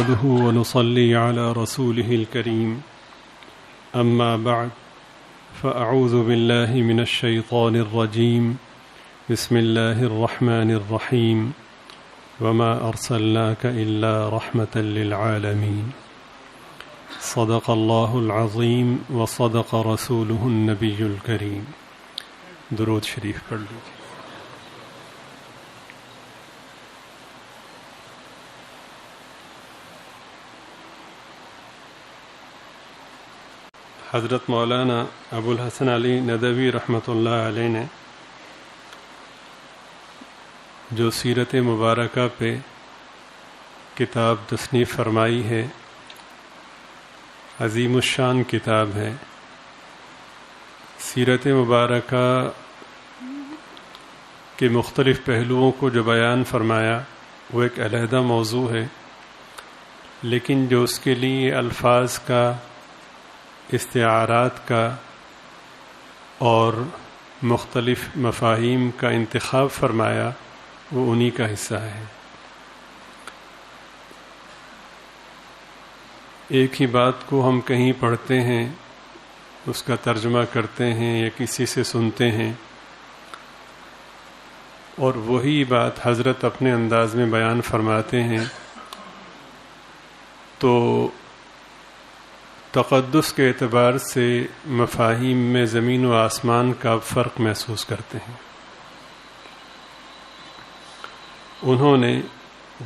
نحمده ونصلي على رسوله الكريم أما بعد فأعوذ بالله من الشيطان الرجيم بسم الله الرحمن الرحيم وما أرسلناك إلا رحمة للعالمين صدق الله العظيم وصدق رسوله النبي الكريم. درود شریف پڑھ لیجیے. حضرت مولانا ابو الحسن علی ندوی رحمۃ اللہ علیہ نے جو سیرت مبارکہ پہ کتاب تصنیف فرمائی ہے، عظیم الشان کتاب ہے. سیرت مبارکہ کے مختلف پہلوؤں کو جو بیان فرمایا وہ ایک علیحدہ موضوع ہے، لیکن جو اس کے لیے الفاظ کا، استعارات کا اور مختلف مفاہیم کا انتخاب فرمایا وہ انہی کا حصہ ہے. ایک ہی بات کو ہم کہیں پڑھتے ہیں، اس کا ترجمہ کرتے ہیں یا کسی سے سنتے ہیں، اور وہی بات حضرت اپنے انداز میں بیان فرماتے ہیں، تو تقدس کے اعتبار سے مفاہیم میں زمین و آسمان کا فرق محسوس کرتے ہیں. انہوں نے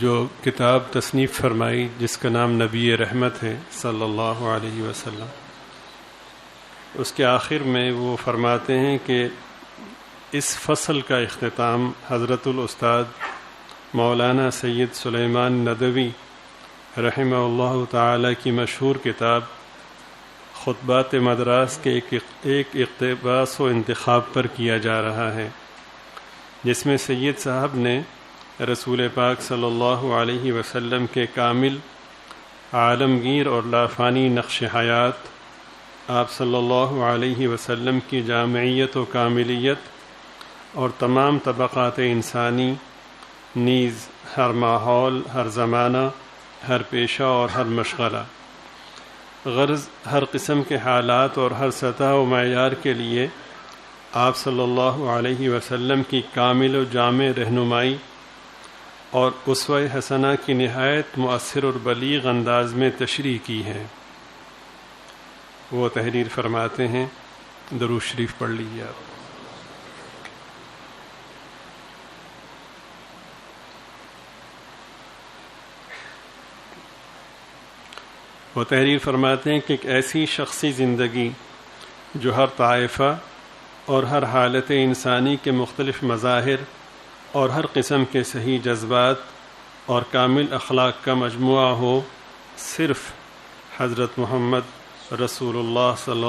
جو کتاب تصنیف فرمائی جس کا نام نبی رحمت ہے صلی اللہ علیہ وسلم، اس کے آخر میں وہ فرماتے ہیں کہ اس فصل کا اختتام حضرت الاستاد مولانا سید سلیمان ندوی رحمہ اللہ تعالی کی مشہور کتاب خطبات مدراس کے ایک اقتباس و انتخاب پر کیا جا رہا ہے، جس میں سید صاحب نے رسول پاک صلی اللہ علیہ وسلم کے کامل، عالمگیر اور لافانی نقش حیات، آپ صلی اللہ علیہ وسلم کی جامعیت و کاملیت اور تمام طبقات انسانی نیز ہر ماحول، ہر زمانہ، ہر پیشہ اور ہر مشغلہ، غرض ہر قسم کے حالات اور ہر سطح و معیار کے لیے آپ صلی اللہ علیہ وسلم کی کامل و جامع رہنمائی اور اسوہ حسنہ کی نہایت مؤثر اور بلیغ انداز میں تشریح کی ہے. وہ تحریر فرماتے ہیں، درود شریف پڑھ لیجیے آپ. وہ تحریر فرماتے ہیں کہ ایک ایسی شخصی زندگی جو ہر طائفہ اور ہر حالت انسانی کے مختلف مظاہر اور ہر قسم کے صحیح جذبات اور کامل اخلاق کا مجموعہ ہو، صرف حضرت محمد رسول اللہ صلی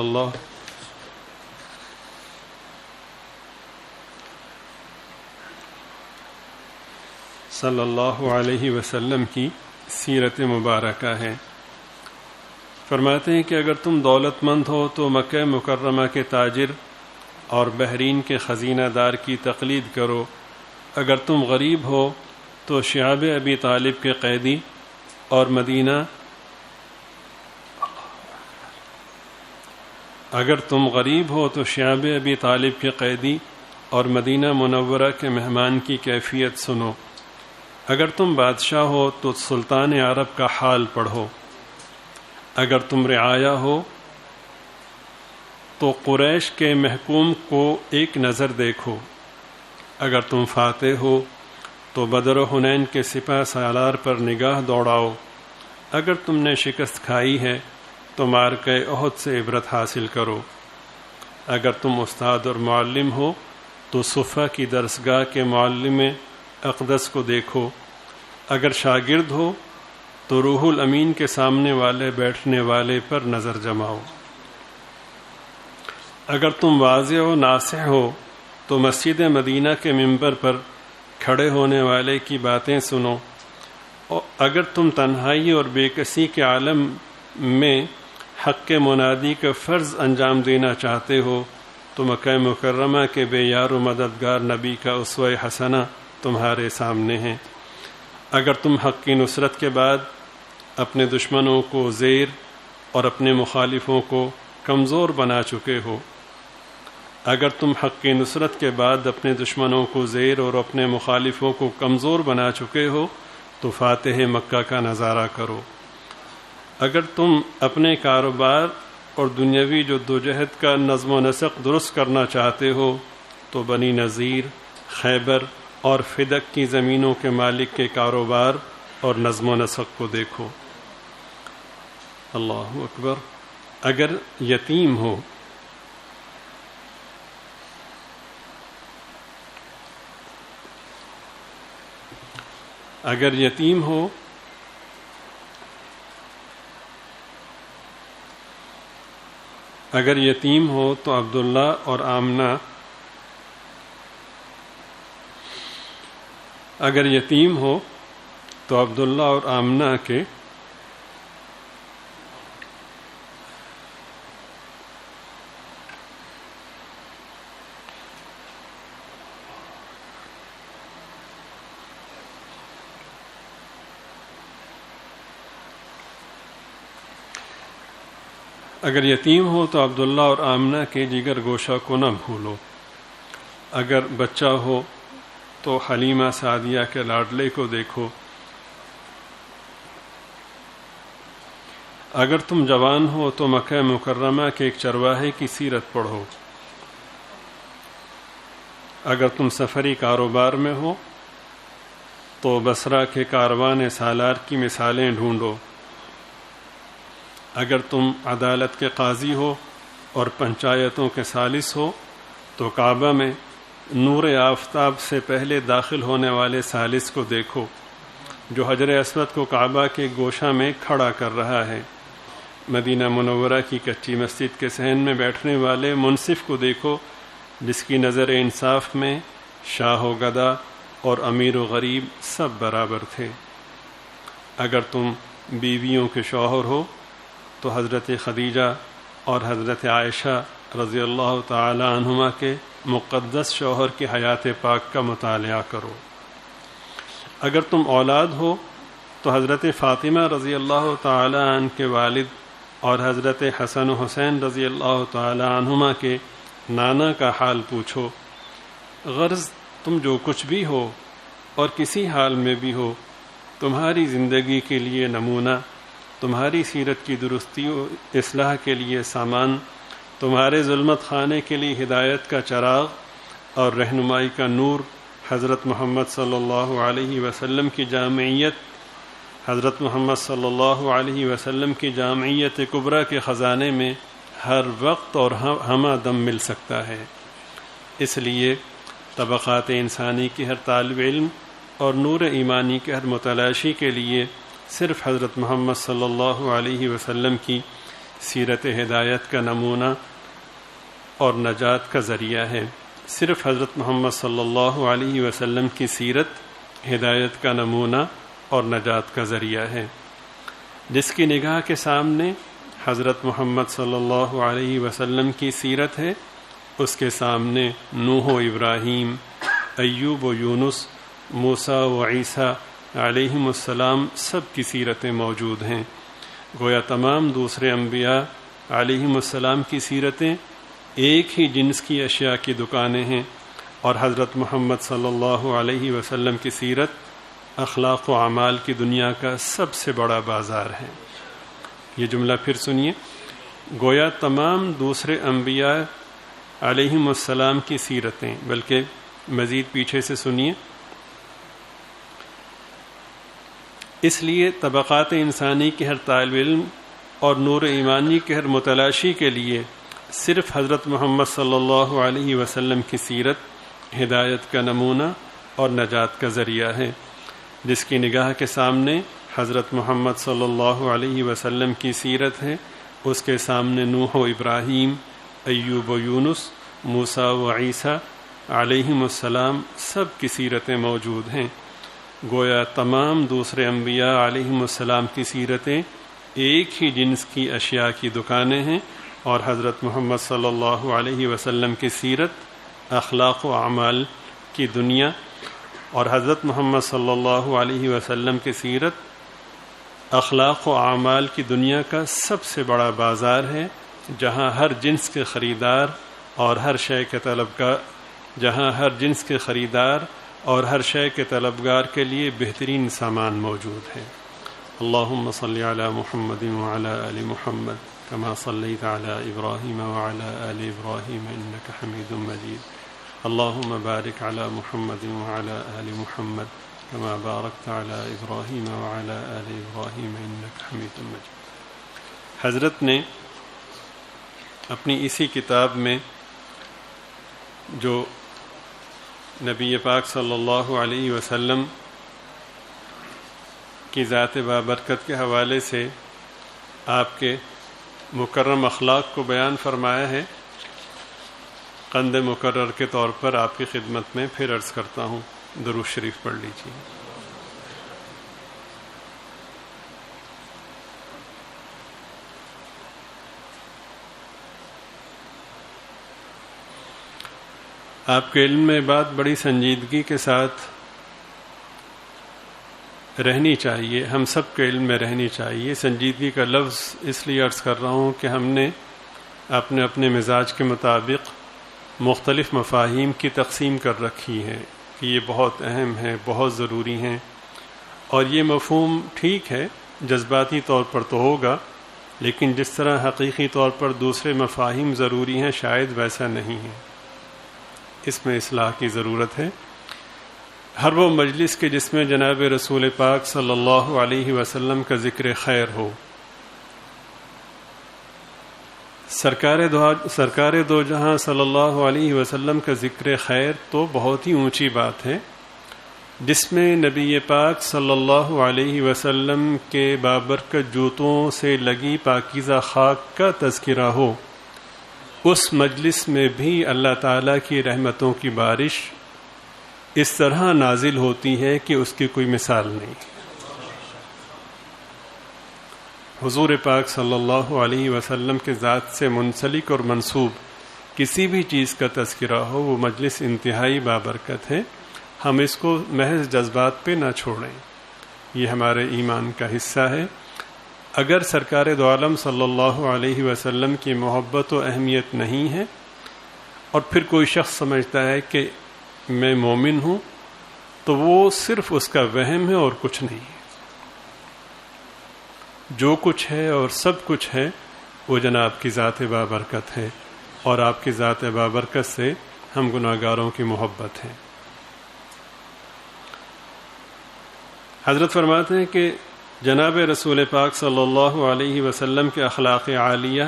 اللہ علیہ وسلم کی سیرت مبارکہ ہے. فرماتے ہیں کہ اگر تم دولت مند ہو تو مکہ مکرمہ کے تاجر اور بحرین کے خزینہ دار کی تقلید کرو. اگر تم غریب ہو تو شعب ابی طالب کے قیدی اور مدینہ منورہ کے مہمان کی کیفیت سنو. اگر تم بادشاہ ہو تو سلطان عرب کا حال پڑھو. اگر تم رعایا ہو تو قریش کے محکوم کو ایک نظر دیکھو. اگر تم فاتح ہو تو بدر و حنین کے سپہ سالار پر نگاہ دوڑاؤ. اگر تم نے شکست کھائی ہے تو معرکہ احد سے عبرت حاصل کرو. اگر تم استاد اور معلم ہو تو صفہ کی درسگاہ کے معلم اقدس کو دیکھو. اگر شاگرد ہو تو روح الامین کے سامنے والے بیٹھنے والے پر نظر جماؤ. اگر تم واضح و ناصح ہو تو مسجد مدینہ کے ممبر پر کھڑے ہونے والے کی باتیں سنو. اور اگر تم تنہائی اور بے کسی کے عالم میں حق کے منادی کا فرض انجام دینا چاہتے ہو تو مکہ مکرمہ کے بے یار و مددگار نبی کا اسوہ حسنہ تمہارے سامنے ہے. اگر تم حق کی نصرت کے بعد اپنے دشمنوں کو زیر اور اپنے مخالفوں کو کمزور بنا چکے ہو۔ اگر تم حق کی نصرت کے بعد اپنے دشمنوں کو زیر اور اپنے مخالفوں کو کمزور بنا چکے ہو تو فاتح مکہ کا نظارہ کرو۔ اگر تم اپنے کاروبار اور دنیاوی جدوجہد کا نظم و نسق درست کرنا چاہتے ہو تو بنی نذیر، خیبر اور فدق کی زمینوں کے مالک کے کاروبار اور نظم و نسق کو دیکھو۔ اللہ اکبر۔ اگر یتیم ہو، اگر یتیم ہو اگر یتیم ہو تو عبداللہ اور آمنہ اگر یتیم ہو تو عبداللہ اور آمنہ کے اگر یتیم ہو تو عبداللہ اور آمنہ کے جگر گوشہ کو نہ بھولو۔ اگر بچہ ہو تو حلیمہ سعدیہ کے لاڈلے کو دیکھو۔ اگر تم جوان ہو تو مکہ مکرمہ کے ایک چرواہے کی سیرت پڑھو۔ اگر تم سفری کاروبار میں ہو تو بصرہ کے کاروان سالار کی مثالیں ڈھونڈو۔ اگر تم عدالت کے قاضی ہو اور پنچایتوں کے ثالث ہو تو کعبہ میں نور آفتاب سے پہلے داخل ہونے والے ثالث کو دیکھو جو حجر اسود کو کعبہ کے گوشہ میں کھڑا کر رہا ہے۔ مدینہ منورہ کی کچی مسجد کے صحن میں بیٹھنے والے منصف کو دیکھو جس کی نظر انصاف میں شاہ و گدا اور امیر و غریب سب برابر تھے۔ اگر تم بیویوں کے شوہر ہو تو حضرت خدیجہ اور حضرت عائشہ رضی اللہ تعالی عنہما کے مقدس شوہر کی حیات پاک کا مطالعہ کرو۔ اگر تم اولاد ہو تو حضرت فاطمہ رضی اللہ تعالی عنہ کے والد اور حضرت حسن و حسین رضی اللہ تعالی عنہما کے نانا کا حال پوچھو۔ غرض تم جو کچھ بھی ہو اور کسی حال میں بھی ہو، تمہاری زندگی کے لیے نمونہ، تمہاری سیرت کی درستی و اصلاح کے لیے سامان، تمہارے ظلمت خانے کے لیے ہدایت کا چراغ اور رہنمائی کا نور حضرت محمد صلی اللہ علیہ وسلم کی جامعیت، حضرت محمد صلی اللہ علیہ وسلم کی جامعیت کبریٰ کے خزانے میں ہر وقت اور ہمہ دم مل سکتا ہے۔ اس لیے طبقات انسانی کی ہر طالب علم اور نور ایمانی کے ہر متلاشی کے لیے صرف حضرت محمد صلی اللہ علیہ وسلم کی سیرت ہدایت کا نمونہ اور نجات کا ذریعہ ہے۔ صرف حضرت محمد صلی اللہ علیہ وسلم کی سیرت ہدایت کا نمونہ اور نجات کا ذریعہ ہے۔ جس کی نگاہ کے سامنے حضرت محمد صلی اللہ علیہ وسلم کی سیرت ہے، اس کے سامنے نوح و ابراہیم، ایوب و یونس، موسیٰ و عیسیٰ علیہم السلام سب کی سیرتیں موجود ہیں۔ گویا تمام دوسرے انبیاء علیہم السلام کی سیرتیں ایک ہی جنس کی اشیاء کی دکانیں ہیں، اور حضرت محمد صلی اللہ علیہ وسلم کی سیرت اخلاق و اعمال کی دنیا کا سب سے بڑا بازار ہے۔ یہ جملہ پھر سنیے، گویا تمام دوسرے انبیاء علیہم السلام کی سیرتیں، بلکہ مزید پیچھے سے سنیے، اس لیے طبقات انسانی کے ہر طالب علم اور نور ایمانی کے ہر متلاشی کے لیے صرف حضرت محمد صلی اللہ علیہ وسلم کی سیرت ہدایت کا نمونہ اور نجات کا ذریعہ ہے۔ جس کی نگاہ کے سامنے حضرت محمد صلی اللہ علیہ وسلم کی سیرت ہے، اس کے سامنے نوح و ابراہیم، ایوب و یونس، موسیٰ و عیسیٰ علیہم السلام سب کی سیرتیں موجود ہیں۔ گویا تمام دوسرے انبیاء علیہم السلام کی سیرتیں ایک ہی جنس کی اشیاء کی دکانیں ہیں، اور حضرت محمد صلی اللہ علیہ وسلم کی سیرت اخلاق و اعمال کی دنیا، اور حضرت محمد صلی اللہ علیہ وسلم کی سیرت اخلاق و اعمال کی دنیا کا سب سے بڑا بازار ہے، جہاں ہر جنس کے خریدار اور ہر شے کے طلبگار کے لیے بہترین سامان موجود ہے۔ اللہم صلی علی محمد وعلی آل محمد کما صلیت علی ابراہیم وعلی آل ابراہیم انک حمید مجید۔ اللہم بارک علی محمد وعلی آل محمد کما بارکت علی ابراہیم وعلی آل ابراہیم انک حمید مجید۔ حضرت نے اپنی اسی کتاب میں جو نبی پاک صلی اللہ علیہ وسلم کی ذات بابرکت کے حوالے سے آپ کے مکرم اخلاق کو بیان فرمایا ہے، قند مکرر کے طور پر آپ کی خدمت میں پھر عرض کرتا ہوں، درود شریف پڑھ لیجیے۔ آپ کے علم میں بات بڑی سنجیدگی کے ساتھ رہنی چاہیے، ہم سب کے علم میں رہنی چاہیے۔ سنجیدگی کا لفظ اس لیے عرض کر رہا ہوں کہ ہم نے اپنے مزاج کے مطابق مختلف مفاہیم کی تقسیم کر رکھی ہے کہ یہ بہت اہم ہے، بہت ضروری ہیں، اور یہ مفہوم ٹھیک ہے جذباتی طور پر تو ہوگا، لیکن جس طرح حقیقی طور پر دوسرے مفاہیم ضروری ہیں شاید ویسا نہیں ہے۔ اس میں اصلاح کی ضرورت ہے۔ ہر وہ مجلس کے جس میں جناب رسول پاک صلی اللہ علیہ وسلم کا ذکر خیر ہو، سرکار دو جہاں صلی اللہ علیہ وسلم کا ذکر خیر تو بہت ہی اونچی بات ہے، جس میں نبی پاک صلی اللہ علیہ وسلم کے بابرکت جوتوں سے لگی پاکیزہ خاک کا تذکرہ ہو، اس مجلس میں بھی اللہ تعالیٰ کی رحمتوں کی بارش اس طرح نازل ہوتی ہے کہ اس کی کوئی مثال نہیں۔ حضور پاک صلی اللہ علیہ وسلم کے ذات سے منسلک اور منسوب کسی بھی چیز کا تذکرہ ہو، وہ مجلس انتہائی بابرکت ہے۔ ہم اس کو محض جذبات پہ نہ چھوڑیں، یہ ہمارے ایمان کا حصہ ہے۔ اگر سرکار دو عالم صلی اللہ علیہ وسلم کی محبت و اہمیت نہیں ہے اور پھر کوئی شخص سمجھتا ہے کہ میں مومن ہوں، تو وہ صرف اس کا وہم ہے اور کچھ نہیں ہے۔ جو کچھ ہے اور سب کچھ ہے وہ جناب کی ذات بابرکت ہے، اور آپ کی ذات بابرکت سے ہم گناہگاروں کی محبت ہے۔ حضرت فرماتے ہیں کہ جناب رسول پاک صلی اللہ علیہ وسلم کے اخلاق عالیہ،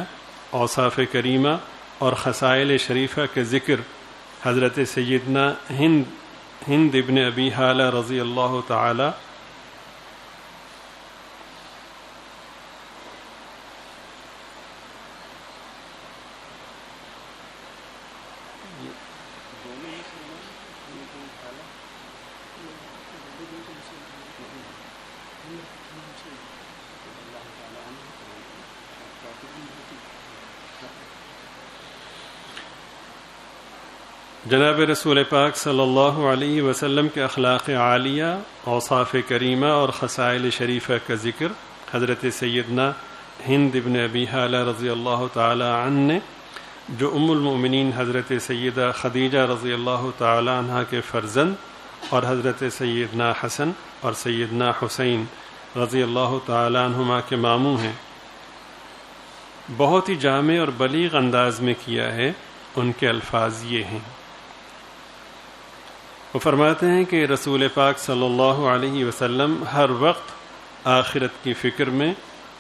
اوصاف کریمہ اور خصائل شریفہ کے ذکر حضرت سیدنا ہند ابن ابی حالہ رضی اللہ تعالی جناب رسول پاک صلی اللہ علیہ وسلم کے اخلاق عالیہ، اوصاف کریمہ اور خصائل شریفہ کا ذکر حضرت سیدنا ہند ابن ابی حالہ رضی اللہ تعالی عنہ نے، جو ام المؤمنین حضرت سیدہ خدیجہ رضی اللہ تعالی عنہ کے فرزند اور حضرت سیدنا حسن اور سیدنا حسین رضی اللہ تعالی عنہما کے ماموں ہیں، بہت ہی جامع اور بلیغ انداز میں کیا ہے۔ ان کے الفاظ یہ ہیں، وہ فرماتے ہیں کہ رسول پاک صلی اللہ علیہ وسلم ہر وقت آخرت کی فکر میں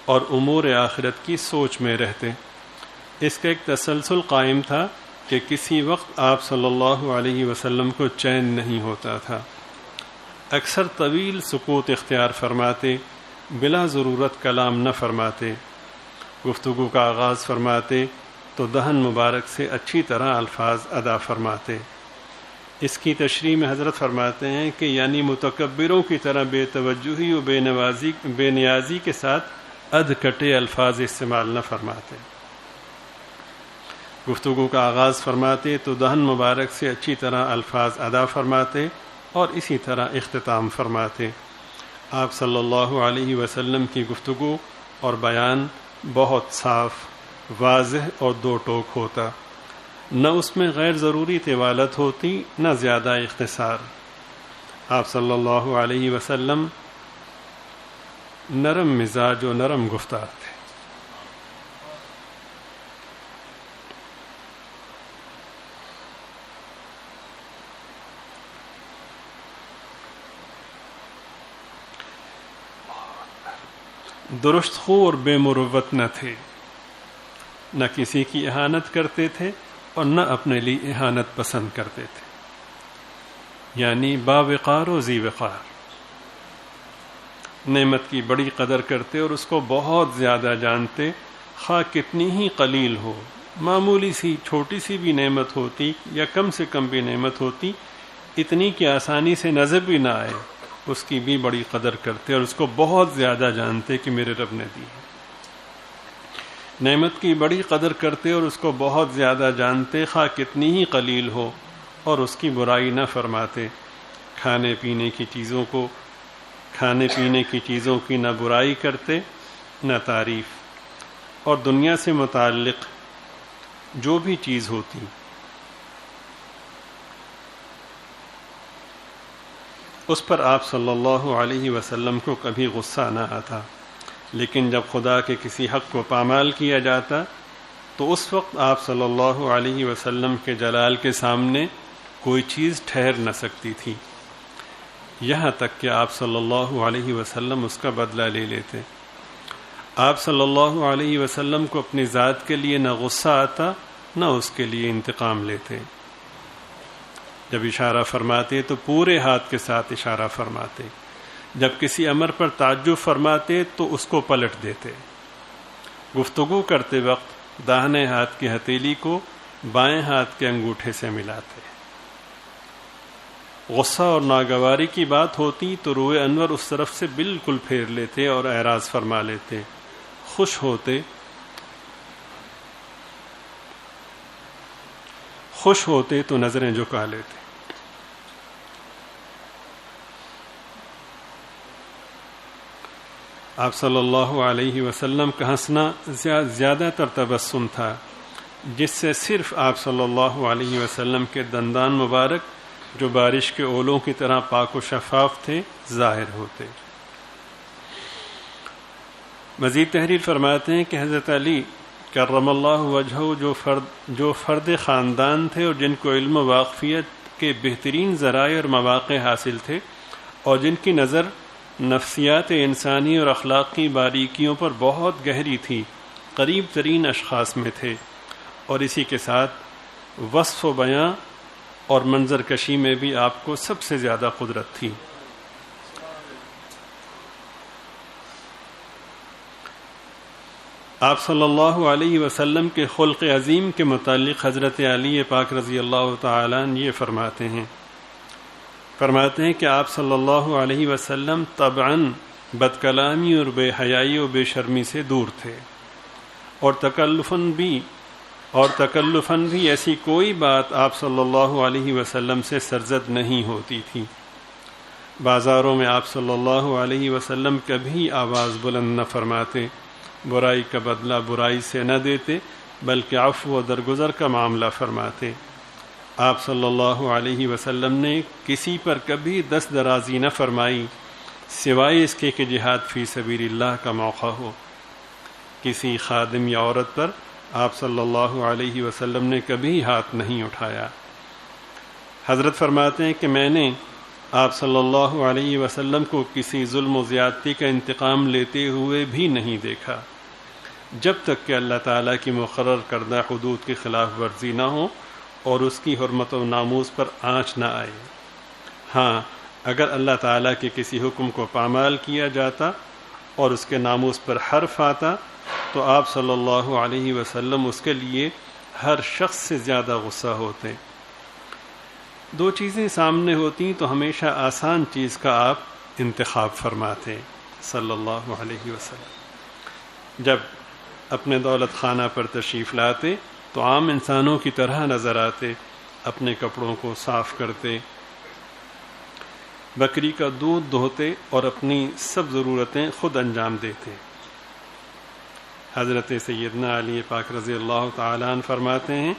اور امور آخرت کی سوچ میں رہتے۔ اس کا ایک تسلسل قائم تھا کہ کسی وقت آپ صلی اللہ علیہ وسلم کو چین نہیں ہوتا تھا، اکثر طویل سکوت اختیار فرماتے، بلا ضرورت کلام نہ فرماتے، گفتگو کا آغاز فرماتے تو دہن مبارک سے اچھی طرح الفاظ ادا فرماتے۔ اس کی تشریح میں حضرت فرماتے ہیں کہ یعنی متکبروں کی طرح بے توجہی و بے نیازی کے ساتھ ادھ کٹے الفاظ استعمال نہ فرماتے۔ گفتگو کا آغاز فرماتے تو دہن مبارک سے اچھی طرح الفاظ ادا فرماتے اور اسی طرح اختتام فرماتے۔ آپ صلی اللہ علیہ وسلم کی گفتگو اور بیان بہت صاف، واضح اور دو ٹوک ہوتا، نہ اس میں غیر ضروری طوالت ہوتی نہ زیادہ اختصار۔ آپ صلی اللہ علیہ وسلم نرم مزاج و نرم گفتار تھے۔ درست خو اور بے مروت نہ تھے، نہ کسی کی اہانت کرتے تھے اور نہ اپنے لیے اہانت پسند کرتے تھے، یعنی باوقار و ذی وقار۔ نعمت کی بڑی قدر کرتے اور اس کو بہت زیادہ جانتے، خواہ کتنی ہی قلیل ہو، معمولی سی چھوٹی سی بھی نعمت ہوتی یا کم سے کم بھی نعمت ہوتی، اتنی کہ آسانی سے نظر بھی نہ آئے، اس کی بھی بڑی قدر کرتے اور اس کو بہت زیادہ جانتے کہ میرے رب نے دی ہے۔ نعمت کی بڑی قدر کرتے اور اس کو بہت زیادہ جانتے، خواہ کتنی ہی قلیل ہو، اور اس کی برائی نہ فرماتے۔ کھانے پینے کی چیزوں کی نہ برائی کرتے نہ تعریف، اور دنیا سے متعلق جو بھی چیز ہوتی اس پر آپ صلی اللہ علیہ وسلم کو کبھی غصہ نہ آتا، لیکن جب خدا کے کسی حق کو پامال کیا جاتا تو اس وقت آپ صلی اللہ علیہ وسلم کے جلال کے سامنے کوئی چیز ٹھہر نہ سکتی تھی، یہاں تک کہ آپ صلی اللہ علیہ وسلم اس کا بدلہ لے لیتے۔ آپ صلی اللہ علیہ وسلم کو اپنی ذات کے لیے نہ غصہ آتا نہ اس کے لیے انتقام لیتے۔ جب اشارہ فرماتے تو پورے ہاتھ کے ساتھ اشارہ فرماتے، جب کسی امر پر تعجب فرماتے تو اس کو پلٹ دیتے۔ گفتگو کرتے وقت داہنے ہاتھ کی ہتھیلی کو بائیں ہاتھ کے انگوٹھے سے ملاتے۔ غصہ اور ناگواری کی بات ہوتی تو روئے انور اس طرف سے بالکل پھیر لیتے اور اعراض فرما لیتے۔ خوش ہوتے تو نظریں جھکا لیتے۔ آپ صلی اللہ علیہ وسلم کا ہنسنا زیادہ تر تبسم تھا، جس سے صرف آپ صلی اللہ علیہ وسلم کے دندان مبارک جو بارش کے اولوں کی طرح پاک و شفاف تھے ظاہر ہوتے۔ مزید تحریر فرماتے ہیں کہ حضرت علی کرم اللہ وجہہ جو فرد خاندان تھے اور جن کو علم و واقفیت کے بہترین ذرائع اور مواقع حاصل تھے، اور جن کی نظر نفسیات انسانی اور اخلاقی باریکیوں پر بہت گہری تھی، قریب ترین اشخاص میں تھے، اور اسی کے ساتھ وصف و بیاں اور منظر کشی میں بھی آپ کو سب سے زیادہ قدرت تھی۔ آپ صلی اللہ علیہ وسلم کے خلق عظیم کے متعلق حضرت علی پاک رضی اللہ تعالیٰ عنہ یہ فرماتے ہیں کہ آپ صلی اللہ علیہ وسلم طبعاً بد کلامی اور بے حیائی و بے شرمی سے دور تھے، اور تکلفاً بھی ایسی کوئی بات آپ صلی اللہ علیہ وسلم سے سرزد نہیں ہوتی تھی۔ بازاروں میں آپ صلی اللہ علیہ وسلم کبھی آواز بلند نہ فرماتے، برائی کا بدلہ برائی سے نہ دیتے، بلکہ عفو و درگزر کا معاملہ فرماتے۔ آپ صلی اللہ علیہ وسلم نے کسی پر کبھی دست درازی نہ فرمائی، سوائے اس کے کہ جہاد فی سبیل اللہ کا موقع ہو۔ کسی خادم یا عورت پر آپ صلی اللہ علیہ وسلم نے کبھی ہاتھ نہیں اٹھایا۔ حضرت فرماتے ہیں کہ میں نے آپ صلی اللہ علیہ وسلم کو کسی ظلم و زیادتی کا انتقام لیتے ہوئے بھی نہیں دیکھا، جب تک کہ اللہ تعالیٰ کی مقرر کردہ حدود کی خلاف ورزی نہ ہو اور اس کی حرمت و ناموس پر آنچ نہ آئے۔ ہاں، اگر اللہ تعالیٰ کے کسی حکم کو پامال کیا جاتا اور اس کے ناموس پر حرف آتا تو آپ صلی اللہ علیہ وسلم اس کے لیے ہر شخص سے زیادہ غصہ ہوتے۔ دو چیزیں سامنے ہوتی تو ہمیشہ آسان چیز کا آپ انتخاب فرماتے صلی اللہ علیہ وسلم۔ جب اپنے دولت خانہ پر تشریف لاتے تو عام انسانوں کی طرح نظر آتے، اپنے کپڑوں کو صاف کرتے، بکری کا دودھ دوہتے اور اپنی سب ضرورتیں خود انجام دیتے۔ حضرت سیدنا علی پاک رضی اللہ تعالیٰ عنہ فرماتے ہیں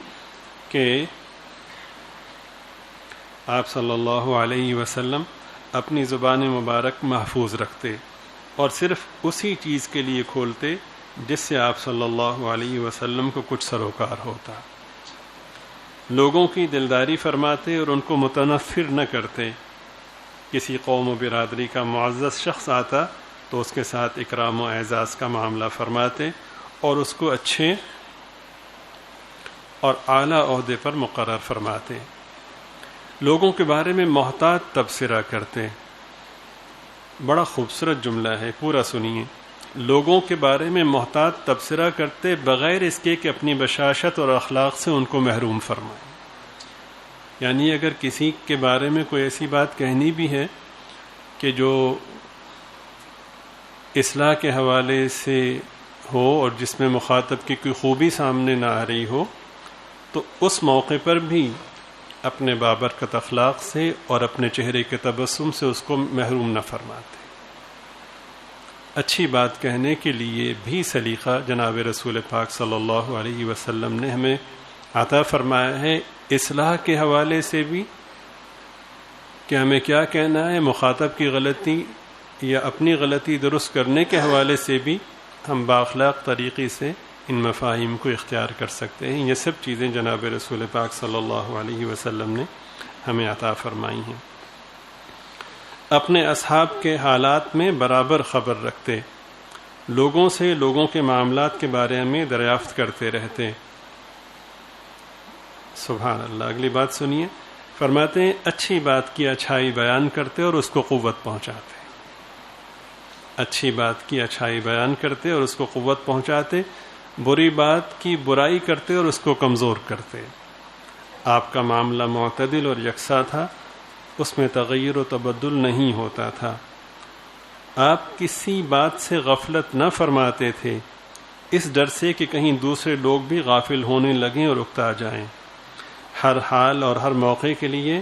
کہ آپ صلی اللہ علیہ وسلم اپنی زبان مبارک محفوظ رکھتے اور صرف اسی چیز کے لیے کھولتے جس سے آپ صلی اللہ علیہ وسلم کو کچھ سروکار ہوتا۔ لوگوں کی دلداری فرماتے اور ان کو متنفر نہ کرتے۔ کسی قوم و برادری کا معزز شخص آتا تو اس کے ساتھ اکرام و اعزاز کا معاملہ فرماتے اور اس کو اچھے اور اعلیٰ عہدے پر مقرر فرماتے۔ لوگوں کے بارے میں محتاط تبصرہ کرتے۔ بڑا خوبصورت جملہ ہے، پورا سنیے۔ لوگوں کے بارے میں محتاط تبصرہ کرتے بغیر اس کے کہ اپنی بشاشت اور اخلاق سے ان کو محروم فرمائیں۔ یعنی اگر کسی کے بارے میں کوئی ایسی بات کہنی بھی ہے کہ جو اصلاح کے حوالے سے ہو اور جس میں مخاطب کی کوئی خوبی سامنے نہ آ رہی ہو، تو اس موقع پر بھی اپنے بابرکت اخلاق سے اور اپنے چہرے کے تبسم سے اس کو محروم نہ فرماتے۔ اچھی بات کہنے کے لیے بھی سلیقہ جناب رسول پاک صلی اللہ علیہ وسلم نے ہمیں عطا فرمایا ہے، اصلاح کے حوالے سے بھی کہ ہمیں کیا کہنا ہے، مخاطب کی غلطی یا اپنی غلطی درست کرنے کے حوالے سے بھی ہم بااخلاق طریقے سے ان مفاہیم کو اختیار کر سکتے ہیں۔ یہ سب چیزیں جناب رسول پاک صلی اللہ علیہ وسلم نے ہمیں عطا فرمائی ہیں۔ اپنے اصحاب کے حالات میں برابر خبر رکھتے، لوگوں سے لوگوں کے معاملات کے بارے میں دریافت کرتے رہتے۔ سبحان اللہ۔ اگلی بات سنیے، فرماتے ہیں اچھی بات کی اچھائی بیان کرتے اور اس کو قوت پہنچاتے۔ اچھی بات کی اچھائی بیان کرتے اور اس کو قوت پہنچاتے، بری بات کی برائی کرتے اور اس کو کمزور کرتے۔ آپ کا معاملہ معتدل اور یکساں تھا، اس میں تغیر و تبدل نہیں ہوتا تھا۔ آپ کسی بات سے غفلت نہ فرماتے تھے، اس ڈر سے کہ کہیں دوسرے لوگ بھی غافل ہونے لگیں اور اکتا جائیں۔ ہر حال اور ہر موقع کے لیے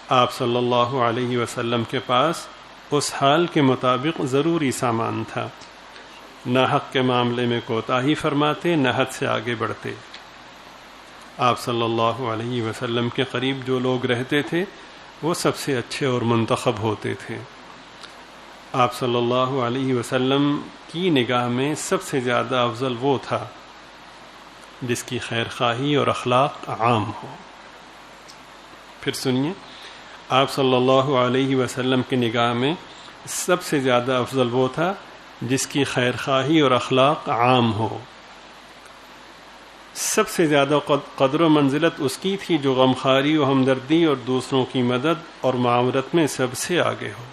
آپ صلی اللہ علیہ وسلم کے پاس اس حال کے مطابق ضروری سامان تھا۔ نہ حق کے معاملے میں کوتاہی فرماتے، نہ حد سے آگے بڑھتے۔ آپ صلی اللہ علیہ وسلم کے قریب جو لوگ رہتے تھے وہ سب سے اچھے اور منتخب ہوتے تھے۔ آپ صلی اللہ علیہ وسلم کی نگاہ میں سب سے زیادہ افضل وہ تھا جس کی خیر خواہی اور اخلاق عام ہو۔ پھر سنیے، آپ صلی اللہ علیہ وسلم کی نگاہ میں سب سے زیادہ افضل وہ تھا جس کی خیر خواہی اور اخلاق عام ہو۔ سب سے زیادہ قدر و منزلت اس کی تھی جو غمخواری و ہمدردی اور دوسروں کی مدد اور معاونت میں سب سے آگے ہو۔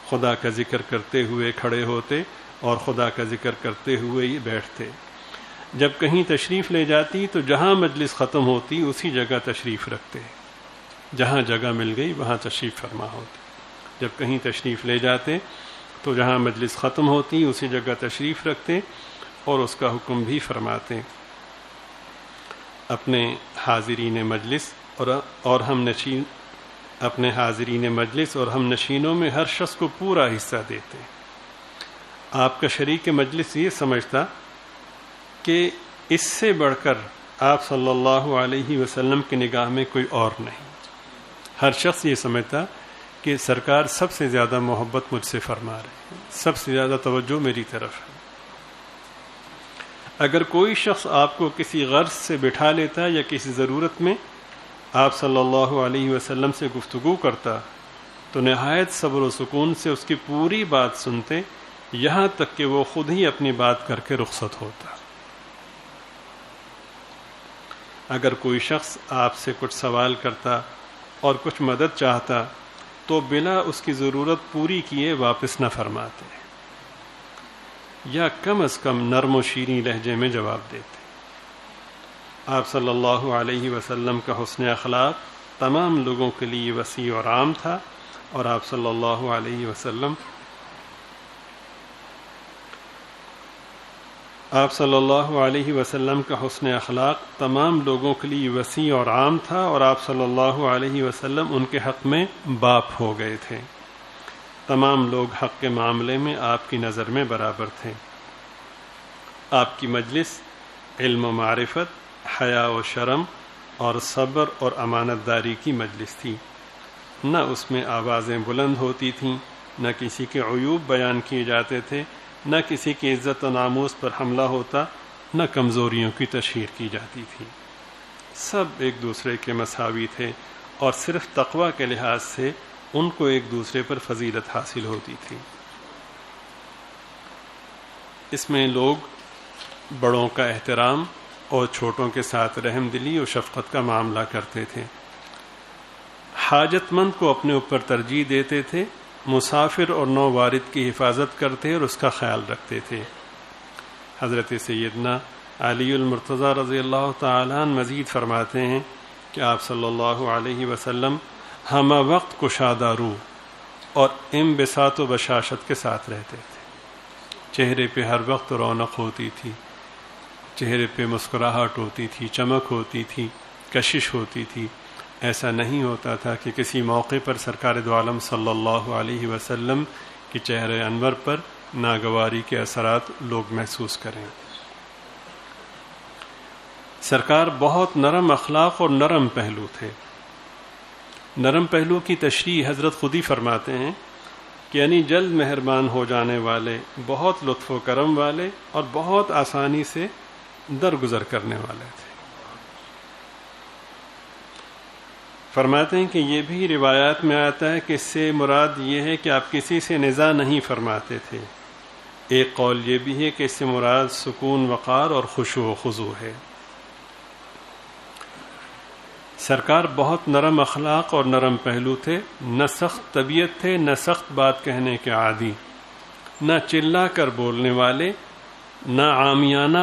خدا کا ذکر کرتے ہوئے کھڑے ہوتے اور خدا کا ذکر کرتے ہوئے ہی بیٹھتے۔ جب کہیں تشریف لے جاتی تو جہاں مجلس ختم ہوتی اسی جگہ تشریف رکھتے، جہاں جگہ مل گئی وہاں تشریف فرما ہوتے۔ جب کہیں تشریف لے جاتے تو جہاں مجلس ختم ہوتی اسی جگہ تشریف رکھتے اور اس کا حکم بھی فرماتے۔ اپنے حاضرین مجلس اور ہم نشینوں میں ہر شخص کو پورا حصہ دیتے۔ آپ کا شریک مجلس یہ سمجھتا کہ اس سے بڑھ کر آپ صلی اللہ علیہ وسلم کی نگاہ میں کوئی اور نہیں۔ ہر شخص یہ سمجھتا کہ سرکار سب سے زیادہ محبت مجھ سے فرما رہے ہیں، سب سے زیادہ توجہ میری طرف ہے۔ اگر کوئی شخص آپ کو کسی غرض سے بٹھا لیتا یا کسی ضرورت میں آپ صلی اللہ علیہ وسلم سے گفتگو کرتا تو نہایت صبر و سکون سے اس کی پوری بات سنتے، یہاں تک کہ وہ خود ہی اپنی بات کر کے رخصت ہوتا۔ اگر کوئی شخص آپ سے کچھ سوال کرتا اور کچھ مدد چاہتا تو بلا اس کی ضرورت پوری کیے واپس نہ فرماتے، یا کم از کم نرم و شیریں لہجے میں جواب دیتے۔ آپ صلی اللہ علیہ وسلم کا حسن اخلاق تمام لوگوں کے لیے وسیع اور عام تھا، اور آپ صلی اللہ علیہ وسلم آپ صلی اللہ علیہ وسلم کا حسن اخلاق تمام لوگوں کے لیے وسیع اور عام تھا، اور آپ صلی اللہ علیہ وسلم ان کے حق میں باپ ہو گئے تھے۔ تمام لوگ حق کے معاملے میں آپ کی نظر میں برابر تھے۔ آپ کی مجلس علم و معرفت، حیا و شرم اور صبر اور امانت داری کی مجلس تھی۔ نہ اس میں آوازیں بلند ہوتی تھیں، نہ کسی کے عیوب بیان کیے جاتے تھے، نہ کسی کی عزت و ناموس پر حملہ ہوتا، نہ کمزوریوں کی تشہیر کی جاتی تھی۔ سب ایک دوسرے کے مساوی تھے، اور صرف تقوی کے لحاظ سے ان کو ایک دوسرے پر فضیلت حاصل ہوتی تھی۔ اس میں لوگ بڑوں کا احترام اور چھوٹوں کے ساتھ رحم دلی اور شفقت کا معاملہ کرتے تھے۔ حاجت مند کو اپنے اوپر ترجیح دیتے تھے، مسافر اور نو وارد کی حفاظت کرتے اور اس کا خیال رکھتے تھے۔ حضرت سیدنا علی المرتضیٰ رضی اللہ تعالیٰ عنہ مزید فرماتے ہیں کہ آپ صلی اللہ علیہ وسلم ہمہ وقت کشادہ روح اور انبساط و بشاشت کے ساتھ رہتے تھے۔ چہرے پہ ہر وقت رونق ہوتی تھی، چہرے پہ مسکراہٹ ہوتی تھی، چمک ہوتی تھی، کشش ہوتی تھی۔ ایسا نہیں ہوتا تھا کہ کسی موقع پر سرکار دو عالم صلی اللہ علیہ وسلم کی چہرے انور پر ناگواری کے اثرات لوگ محسوس کریں۔ سرکار بہت نرم اخلاق اور نرم پہلو تھے۔ نرم پہلو کی تشریح حضرت خود ہی فرماتے ہیں کہ یعنی جلد مہربان ہو جانے والے، بہت لطف و کرم والے اور بہت آسانی سے درگزر کرنے والے تھے۔ فرماتے ہیں کہ یہ بھی روایات میں آتا ہے کہ اس سے مراد یہ ہے کہ آپ کسی سے نزاع نہیں فرماتے تھے۔ ایک قول یہ بھی ہے کہ اس سے مراد سکون، وقار اور خشوع و خضوع ہے۔ سرکار بہت نرم اخلاق اور نرم پہلو تھے، نہ سخت طبیعت تھے، نہ سخت بات کہنے کے عادی، نہ چلا کر بولنے والے، نہ عامیانہ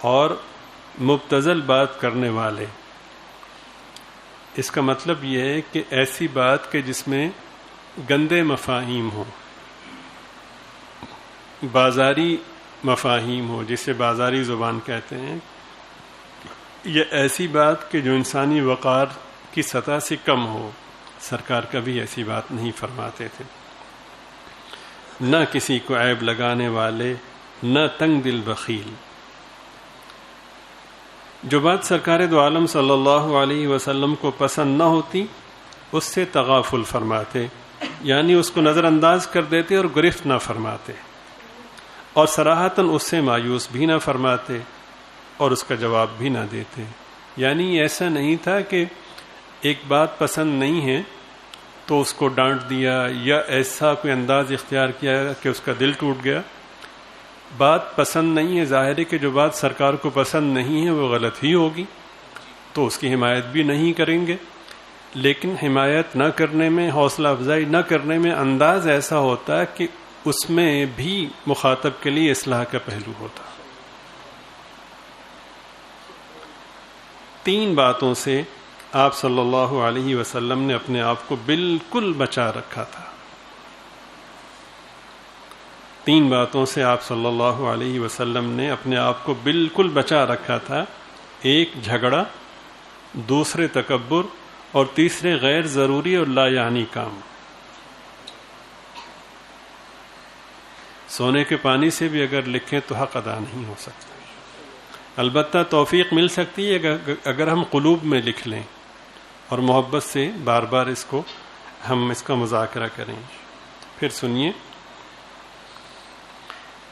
اور مبتذل بات کرنے والے۔ اس کا مطلب یہ ہے کہ ایسی بات کہ جس میں گندے مفاہیم ہوں، بازاری مفاہیم ہو، جسے بازاری زبان کہتے ہیں، یہ ایسی بات کہ جو انسانی وقار کی سطح سے کم ہو۔ سرکار کبھی ایسی بات نہیں فرماتے تھے۔ نہ کسی کو عیب لگانے والے، نہ تنگ دل بخیل۔ جو بات سرکار دو عالم صلی اللہ علیہ وسلم کو پسند نہ ہوتی اس سے تغافل فرماتے، یعنی اس کو نظر انداز کر دیتے اور گرفت نہ فرماتے، اور صراحتاً اس سے مایوس بھی نہ فرماتے اور اس کا جواب بھی نہ دیتے۔ یعنی ایسا نہیں تھا کہ ایک بات پسند نہیں ہے تو اس کو ڈانٹ دیا یا ایسا کوئی انداز اختیار کیا کہ اس کا دل ٹوٹ گیا۔ بات پسند نہیں ہے، ظاہر ہے کہ جو بات سرکار کو پسند نہیں ہے وہ غلط ہی ہوگی، تو اس کی حمایت بھی نہیں کریں گے، لیکن حمایت نہ کرنے میں، حوصلہ افزائی نہ کرنے میں انداز ایسا ہوتا ہے کہ اس میں بھی مخاطب کے لیے اصلاح کا پہلو ہوتا۔ 3 باتوں سے آپ صلی اللہ علیہ وسلم نے اپنے آپ کو بالکل بچا رکھا تھا۔ 3 باتوں سے آپ صلی اللہ علیہ وسلم نے اپنے آپ کو بالکل بچا رکھا تھا۔ 1 جھگڑا، 2 تکبر، اور 3 غیر ضروری اور لا یعنی کام۔ سونے کے پانی سے بھی اگر لکھیں تو حق ادا نہیں ہو سکتا۔ البتہ توفیق مل سکتی ہے اگر ہم قلوب میں لکھ لیں اور محبت سے بار بار ہم اس کا مذاکرہ کریں۔ پھر سنیے،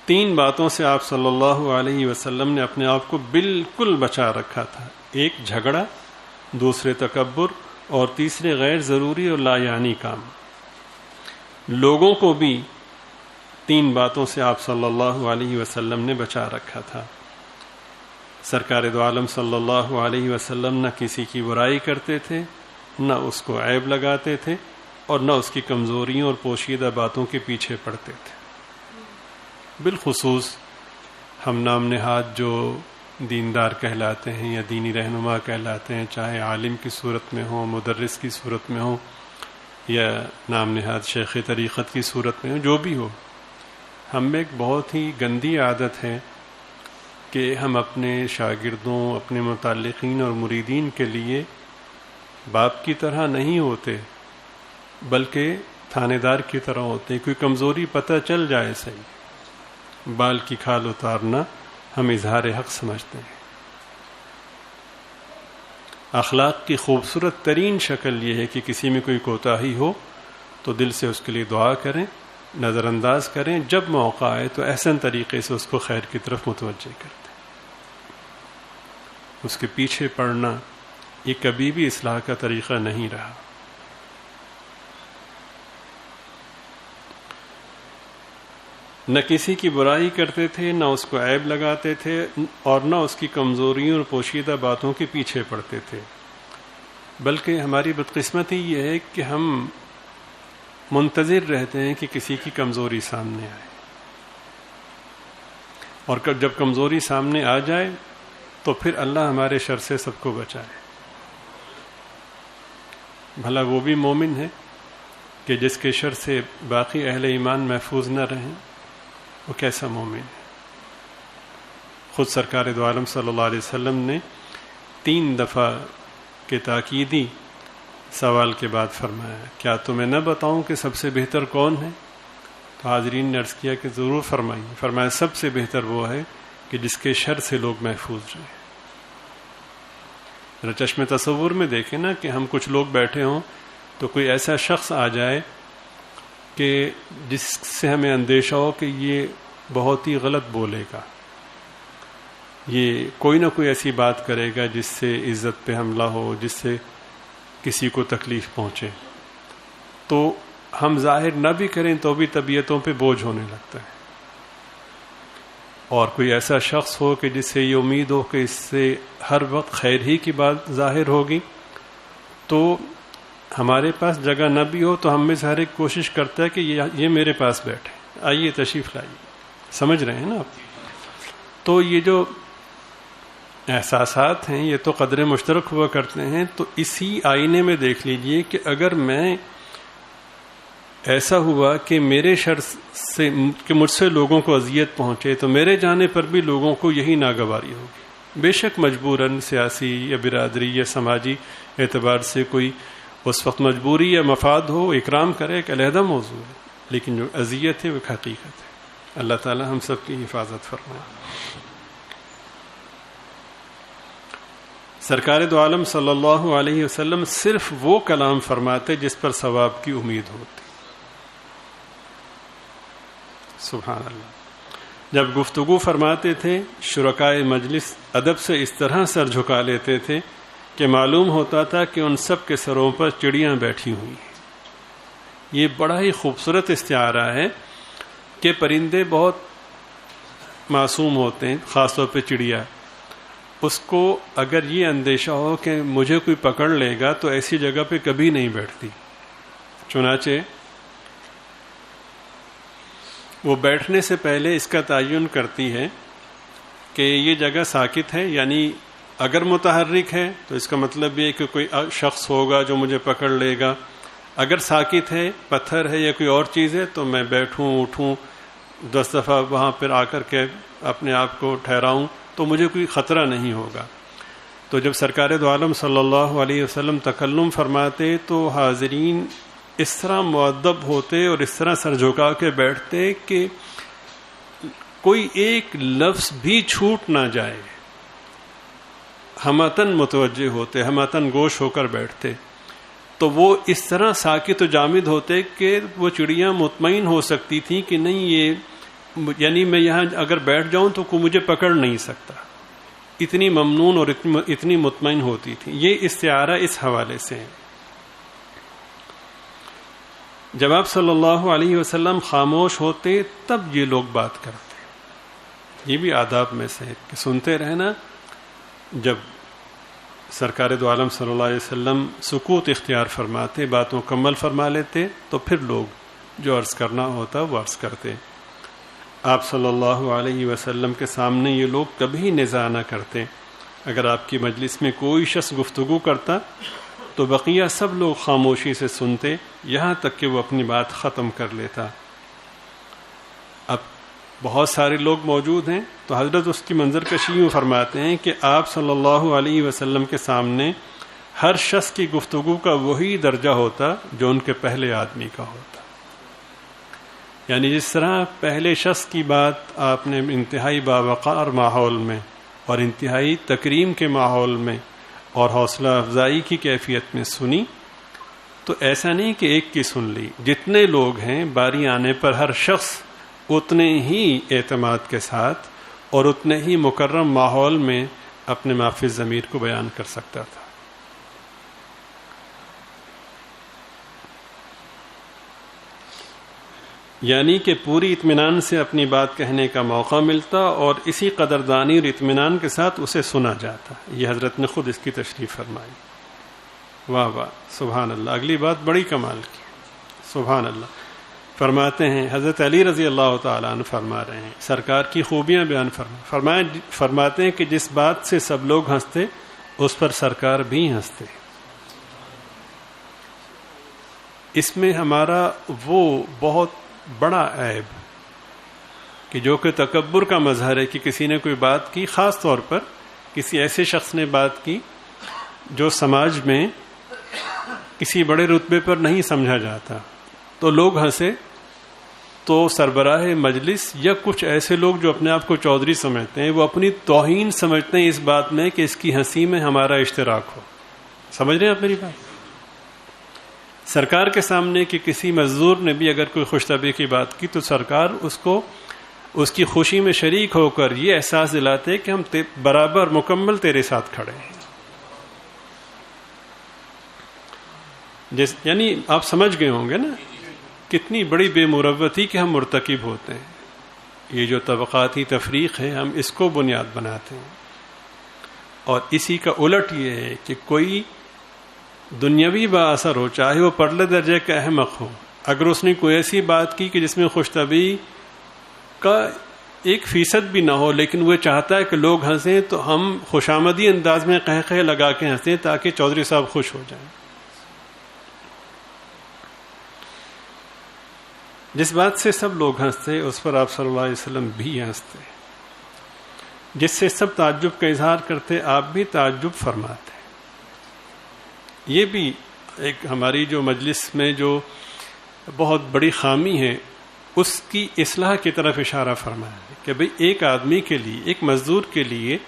3 باتوں سے آپ صلی اللہ علیہ وسلم نے اپنے آپ کو بالکل بچا رکھا تھا۔ 1 جھگڑا، 2 تکبر، اور 3 غیر ضروری اور لا یعنی کام۔ لوگوں کو بھی 3 باتوں سے آپ صلی اللہ علیہ وسلم نے بچا رکھا تھا۔ سرکار دو عالم صلی اللہ علیہ وسلم نہ کسی کی برائی کرتے تھے، نہ اس کو عیب لگاتے تھے، اور نہ اس کی کمزوریوں اور پوشیدہ باتوں کے پیچھے پڑتے تھے۔ بالخصوص ہم نام نہاد جو دیندار کہلاتے ہیں یا دینی رہنما کہلاتے ہیں، چاہے عالم کی صورت میں ہوں، مدرس کی صورت میں ہوں، یا نام نہاد شیخ طریقت کی صورت میں ہوں، جو بھی ہو، ہم میں ایک بہت ہی گندی عادت ہے کہ ہم اپنے شاگردوں، اپنے متعلقین اور مریدین کے لیے باپ کی طرح نہیں ہوتے، بلکہ تھانے دار کی طرح ہوتے ہیں۔ کوئی کمزوری پتہ چل جائے صحیح، بال کی کھال اتارنا ہم اظہار حق سمجھتے ہیں۔ اخلاق کی خوبصورت ترین شکل یہ ہے کہ کسی میں کوئی کوتاہی ہو تو دل سے اس کے لیے دعا کریں، نظر انداز کریں، جب موقع آئے تو احسن طریقے سے اس کو خیر کی طرف متوجہ کر دیں۔ اس کے پیچھے پڑنا یہ کبھی بھی اصلاح کا طریقہ نہیں رہا۔ نہ کسی کی برائی کرتے تھے، نہ اس کو عیب لگاتے تھے، اور نہ اس کی کمزوریوں اور پوشیدہ باتوں کے پیچھے پڑتے تھے، بلکہ ہماری بدقسمتی یہ ہے کہ ہم منتظر رہتے ہیں کہ کسی کی کمزوری سامنے آئے، اور جب کمزوری سامنے آ جائے تو پھر اللہ ہمارے شر سے سب کو بچائے۔ بھلا وہ بھی مومن ہے کہ جس کے شر سے باقی اہل ایمان محفوظ نہ رہیں؟ وہ کیسا مومن ہے؟ خود سرکار دو عالم صلی اللہ علیہ وسلم نے 3 دفعہ کے تاکیدی سوال کے بعد فرمایا، کیا تمہیں نہ بتاؤں کہ سب سے بہتر کون ہے؟ تو حاضرین نے عرض کیا کہ ضرور فرمائیے۔ فرمایا سب سے بہتر وہ ہے کہ جس کے شر سے لوگ محفوظ رہیں۔ ذرا چشم تصور میں دیکھیں نا کہ ہم کچھ لوگ بیٹھے ہوں تو کوئی ایسا شخص آ جائے کہ جس سے ہمیں اندیشہ ہو کہ یہ بہت ہی غلط بولے گا، یہ کوئی نہ کوئی ایسی بات کرے گا جس سے عزت پہ حملہ ہو، جس سے کسی کو تکلیف پہنچے، تو ہم ظاہر نہ بھی کریں تو بھی طبیعتوں پہ بوجھ ہونے لگتا ہے۔ اور کوئی ایسا شخص ہو کہ جس سے یہ امید ہو کہ اس سے ہر وقت خیر ہی کی بات ظاہر ہوگی، تو ہمارے پاس جگہ نہ بھی ہو تو ہم میں سے ہر ایک کوشش کرتا ہے کہ یہ میرے پاس بیٹھے، آئیے تشریف لائیے۔ سمجھ رہے ہیں نا آپ؟ تو یہ جو احساسات ہیں یہ تو قدر مشترک ہوا کرتے ہیں۔ تو اسی آئینے میں دیکھ لیجئے کہ اگر میں ایسا ہوا کہ میرے شر سے کہ مجھ سے لوگوں کو اذیت پہنچے تو میرے جانے پر بھی لوگوں کو یہی ناگواری ہوگی، بے شک مجبوراً سیاسی یا برادری یا سماجی اعتبار سے کوئی اس وقت مجبوری یا مفاد ہو، اکرام کرے، ایک علیحدہ موضوع ہے، لیکن جو اذیت ہے وہ حقیقت ہے۔ اللہ تعالی ہم سب کی حفاظت فرمائے۔ سرکار دو عالم صلی اللہ علیہ وسلم صرف وہ کلام فرماتے جس پر ثواب کی امید ہوتی۔ سبحان اللہ۔ جب گفتگو فرماتے تھے شرکائے مجلس ادب سے اس طرح سر جھکا لیتے تھے کہ معلوم ہوتا تھا کہ ان سب کے سروں پر چڑیاں بیٹھی ہوئی ہیں۔ یہ بڑا ہی خوبصورت استعارہ ہے کہ پرندے بہت معصوم ہوتے ہیں، خاص طور پہ چڑیا۔ اس کو اگر یہ اندیشہ ہو کہ مجھے کوئی پکڑ لے گا تو ایسی جگہ پہ کبھی نہیں بیٹھتی، چنانچہ وہ بیٹھنے سے پہلے اس کا تعین کرتی ہے کہ یہ جگہ ساکت ہے، یعنی اگر متحرک ہے تو اس کا مطلب یہ کہ کوئی شخص ہوگا جو مجھے پکڑ لے گا، اگر ساکت ہے، پتھر ہے یا کوئی اور چیز ہے تو میں بیٹھوں اٹھوں 10 دفعہ وہاں پر آ کر کے اپنے آپ کو ٹھہراؤں تو مجھے کوئی خطرہ نہیں ہوگا۔ تو جب سرکار دو عالم صلی اللہ علیہ وسلم تکلم فرماتے تو حاضرین اس طرح مؤدب ہوتے اور اس طرح سر جھکا کے بیٹھتے کہ کوئی ایک لفظ بھی چھوٹ نہ جائے، ہمتن متوجہ ہوتے، ہمتن گوش ہو کر بیٹھتے۔ تو وہ اس طرح ساکت و جامد ہوتے کہ وہ چڑیاں مطمئن ہو سکتی تھیں کہ نہیں، یہ یعنی میں یہاں اگر بیٹھ جاؤں تو کوئی مجھے پکڑ نہیں سکتا، اتنی ممنون اور اتنی مطمئن ہوتی تھی۔ یہ استعارہ اس حوالے سے ہے۔ جب آپ صلی اللہ علیہ وسلم خاموش ہوتے تب یہ لوگ بات کرتے۔ یہ بھی آداب میں سے کہ سنتے رہنا۔ جب سرکار دو عالم صلی اللہ علیہ وسلم سکوت اختیار فرماتے، بات مکمل فرما لیتے، تو پھر لوگ جو عرض کرنا ہوتا وہ عرض کرتے۔ آپ صلی اللہ علیہ وسلم کے سامنے یہ لوگ کبھی نزاع نہ کرتے۔ اگر آپ کی مجلس میں کوئی شخص گفتگو کرتا تو بقیہ سب لوگ خاموشی سے سنتے، یہاں تک کہ وہ اپنی بات ختم کر لیتا۔ اب بہت سارے لوگ موجود ہیں، تو حضرت اس کی منظر کشی میں فرماتے ہیں کہ آپ صلی اللہ علیہ وسلم کے سامنے ہر شخص کی گفتگو کا وہی درجہ ہوتا جو ان کے پہلے آدمی کا ہوتا. یعنی جس طرح پہلے شخص کی بات آپ نے انتہائی باوقار ماحول میں اور انتہائی تکریم کے ماحول میں اور حوصلہ افزائی کی کیفیت میں سنی، تو ایسا نہیں کہ ایک کی سن لی، جتنے لوگ ہیں باری آنے پر ہر شخص اتنے ہی اعتماد کے ساتھ اور اتنے ہی مکرم ماحول میں اپنے معافی ضمیر کو بیان کر سکتا تھا. یعنی کہ پوری اطمینان سے اپنی بات کہنے کا موقع ملتا اور اسی قدردانی اور اطمینان کے ساتھ اسے سنا جاتا. یہ حضرت نے خود اس کی تشریح فرمائی. واہ واہ، سبحان اللہ. اگلی بات بڑی کمال کی، سبحان اللہ. فرماتے ہیں حضرت علی رضی اللہ تعالیٰ عنہ فرما رہے ہیں، سرکار کی خوبیاں بیان فرماتے ہیں کہ جس بات سے سب لوگ ہنستے اس پر سرکار بھی ہنستے. اس میں ہمارا وہ بہت بڑا عیب کہ جو کہ تکبر کا مظہر ہے کہ کسی نے کوئی بات کی، خاص طور پر کسی ایسے شخص نے بات کی جو سماج میں کسی بڑے رتبے پر نہیں سمجھا جاتا، تو لوگ ہنسے، تو سربراہ مجلس یا کچھ ایسے لوگ جو اپنے آپ کو چودھری سمجھتے ہیں وہ اپنی توہین سمجھتے ہیں اس بات میں کہ اس کی ہنسی میں ہمارا اشتراک ہو. سمجھ رہے ہیں آپ میری بات؟ سرکار کے سامنے کہ کسی مزدور نے بھی اگر کوئی خوش طبعی کی بات کی تو سرکار اس کو اس کی خوشی میں شریک ہو کر یہ احساس دلاتے کہ ہم برابر مکمل تیرے ساتھ کھڑے ہیں. یعنی آپ سمجھ گئے ہوں گے نا کتنی بڑی بے مروتی کہ ہم مرتکب ہوتے ہیں. یہ جو طبقاتی تفریق ہے ہم اس کو بنیاد بناتے ہیں، اور اسی کا الٹ یہ ہے کہ کوئی دنیاوی با اثر ہو، چاہے وہ پرلے درجے کا احمق ہو، اگر اس نے کوئی ایسی بات کی کہ جس میں خوش طبعی کا 1% بھی نہ ہو لیکن وہ چاہتا ہے کہ لوگ ہنسیں، تو ہم خوشامدی انداز میں قہقہے لگا کے ہنسیں تاکہ چودھری صاحب خوش ہو جائیں. جس بات سے سب لوگ ہنستے اس پر آپ صلی اللہ علیہ وسلم بھی ہنستے. جس سے سب تعجب کا اظہار کرتے آپ بھی تعجب فرماتے. یہ بھی ایک ہماری جو مجلس میں جو بہت بڑی خامی ہے اس کی اصلاح کی طرف اشارہ فرمایا ہے کہ بھئی ایک آدمی کے لیے، ایک مزدور کے لیے،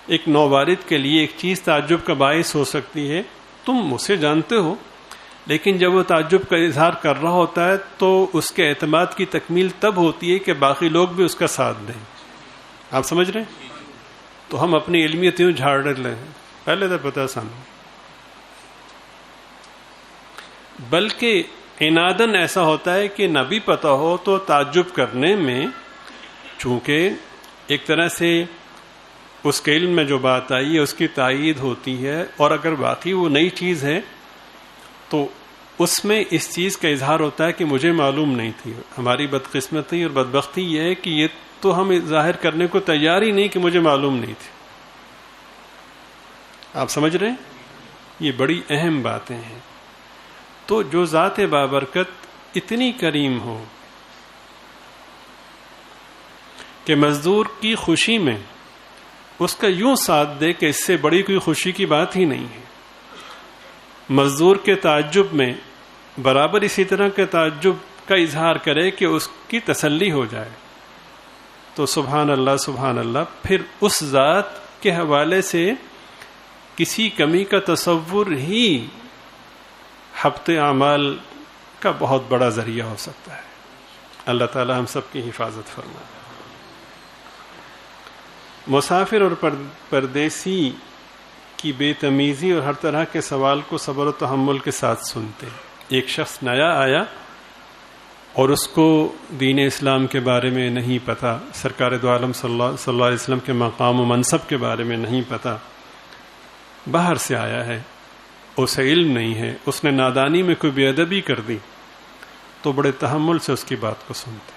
ایک نوبارد کے لیے ایک چیز تعجب کا باعث ہو سکتی ہے، تم اسے جانتے ہو، لیکن جب وہ تعجب کا اظہار کر رہا ہوتا ہے تو اس کے اعتماد کی تکمیل تب ہوتی ہے کہ باقی لوگ بھی اس کا ساتھ دیں. آپ سمجھ رہے ہیں؟ تو ہم اپنی علمیت یوں جھاڑ لیں، پہلے تو پتہ سانو، بلکہ عنادن ایسا ہوتا ہے کہ نہ بھی پتہ ہو تو تعجب کرنے میں، چونکہ ایک طرح سے اس کے علم میں جو بات آئی ہے اس کی تائید ہوتی ہے، اور اگر واقعی وہ نئی چیز ہے تو اس میں اس چیز کا اظہار ہوتا ہے کہ مجھے معلوم نہیں تھی. ہماری بدقسمتی اور بدبختی یہ ہے کہ یہ تو ہم ظاہر کرنے کو تیار ہی نہیں کہ مجھے معلوم نہیں تھی. آپ سمجھ رہے ہیں؟ یہ بڑی اہم باتیں ہیں. تو جو ذات بابرکت اتنی کریم ہو کہ مزدور کی خوشی میں اس کا یوں ساتھ دے کہ اس سے بڑی کوئی خوشی کی بات ہی نہیں ہے، مزدور کے تعجب میں برابر اسی طرح کے تعجب کا اظہار کرے کہ اس کی تسلی ہو جائے، تو سبحان اللہ سبحان اللہ. پھر اس ذات کے حوالے سے کسی کمی کا تصور ہی حبط اعمال کا بہت بڑا ذریعہ ہو سکتا ہے. اللہ تعالی ہم سب کی حفاظت فرمائے. مسافر اور پردیسی کی بے تمیزی اور ہر طرح کے سوال کو صبر و تحمل کے ساتھ سنتے. ایک شخص نیا آیا اور اس کو دین اسلام کے بارے میں نہیں پتہ، سرکار دو عالم صلی اللہ علیہ وسلم کے مقام و منصب کے بارے میں نہیں پتہ، باہر سے آیا ہے، اسے علم نہیں ہے، اس نے نادانی میں کوئی بے ادبی کر دی، تو بڑے تحمل سے اس کی بات کو سنتے،